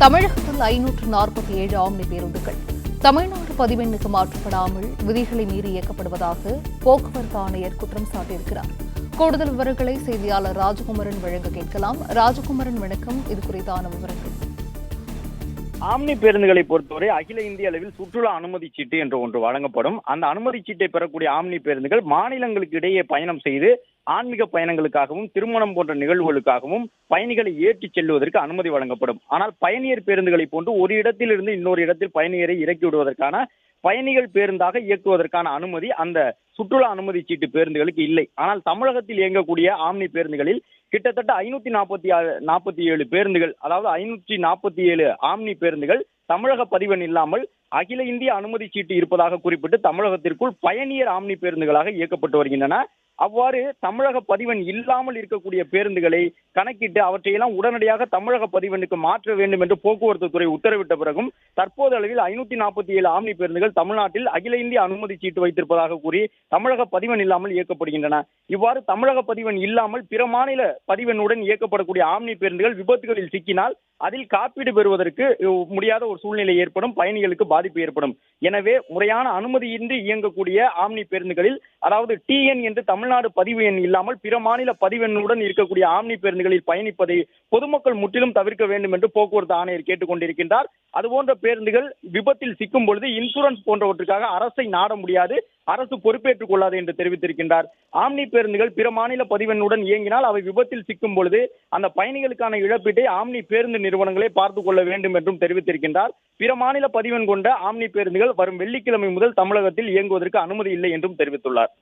தமிழகத்தில் 547 ஆம்னி பேருந்துகள் தமிழ்நாடு பதிவெண்ணுக்கு மாற்றப்படாமல் விதிகளை மீறி இயக்கப்படுவதாக போக்குவரத்து ஆணையர் குற்றம் சாட்டியிருக்கிறார். கூடுதல் விவரங்களை செய்தியாளர் ராஜகுமரன் வழங்க கேட்கலாம். ராஜகுமரன், வணக்கம். இது குறித்தான விவரங்கள். ஆம்னி பேருந்துகளை பொறுத்தவரை அகில இந்திய அளவில் சுற்றுலா அனுமதி சீட்டு என்ற ஒன்று வழங்கப்படும். அந்த அனுமதி சீட்டை பெறக்கூடிய ஆம்னி பேருந்துகள் மாநிலங்களுக்கு இடையே பயணம் செய்து ஆன்மீக பயணங்களுக்காகவும் திருமணம் போன்ற நிகழ்வுகளுக்காகவும் பயணிகளை ஏற்றிச் செல்வதற்கு அனுமதி வழங்கப்படும். ஆனால் பயணியர் பேருந்துகளை போன்று ஒரு இடத்திலிருந்து இன்னொரு இடத்தில் பயணியரை இறக்கி விடுவதற்கான பயணிகள் பேருந்தாக இயக்குவதற்கான அனுமதி அந்த சுற்றுலா அனுமதி சீட்டு பேருந்துகளுக்கு இல்லை. ஆனால் தமிழகத்தில் இயங்கக்கூடிய ஆம்னி பேருந்துகளில் கிட்டத்தட்ட 547 பேருந்துகள், அதாவது 547 ஆம்னி பேருந்துகள் தமிழக பதிவெண் இல்லாமல் அகில இந்திய அனுமதி சீட்டு இருப்பதாக குறிப்பிட்டு தமிழகத்திற்குள் பயணியர் ஆம்னி பேருந்துகளாக இயக்கப்பட்டு வருகின்றன. அவ்வாறு தமிழக பதிவெண் இல்லாமல் இருக்கக்கூடிய பேருந்துகளை கணக்கிட்டு அவற்றையெல்லாம் உடனடியாக தமிழக பதிவெண்ணுக்கு மாற்ற வேண்டும் என்று போக்குவரத்து துறை உத்தரவிட்ட பிறகும் தற்போது அளவில் 547 ஆம்னி பேருந்துகள் தமிழ்நாட்டில் அகில இந்திய அனுமதி சீட்டு வைத்திருப்பதாக கூறி தமிழக பதிவெண் இல்லாமல் இயக்கப்படுகின்றன. இவ்வாறு தமிழக பதிவெண் இல்லாமல் பிற மாநில பதிவெண்ணுடன் இயக்கப்படக்கூடிய ஆம்னி பேருந்துகள் விபத்துகளில் சிக்கினால் அதில் காப்பீடு பெறுவதற்கு முடியாத ஒரு சூழ்நிலை ஏற்படும், பயணிகளுக்கு பாதிப்பு ஏற்படும். எனவே முறையான அனுமதியின்றி இயங்கக்கூடிய ஆம்னி பேருந்துகளில், அதாவது டிஎன் என்று தமிழ்நாடு பதிவு எண் இல்லாமல் பிற மாநில பதிவெண்ணுடன் இருக்கக்கூடிய ஆம்னி பேருந்துகளில் பயணிப்பதை பொதுமக்கள் முற்றிலும் தவிர்க்க வேண்டும் என்று போக்குவரத்து ஆணையர் கேட்டுக் கொண்டிருக்கின்றார். அதுபோன்ற பேருந்துகள் விபத்தில் சிக்கும் பொழுது இன்சூரன்ஸ் போன்றவற்றுக்காக அரசை நாட முடியாது, அரசு பொறுப்பேற்றுக் கொள்ளாது என்று தெரிவித்திருக்கின்றார். ஆம்னி பேருந்துகள் பிற மாநில பதிவெண்ணுடன் இயங்கினால் அவை விபத்தில் சிக்கும் பொழுது அந்த பயணிகளுக்கான இழப்பீட்டை ஆம்னி பேருந்து நிறுவனங்களே பார்த்துக் கொள்ள வேண்டும் என்றும் தெரிவித்திருக்கின்றார். பிற மாநில பதிவெண் கொண்ட ஆம்னி பேருந்துகள் வரும் வெள்ளிக்கிழமை முதல் தமிழகத்தில் இயங்குவதற்கு அனுமதி இல்லை என்றும் தெரிவித்துள்ளார்.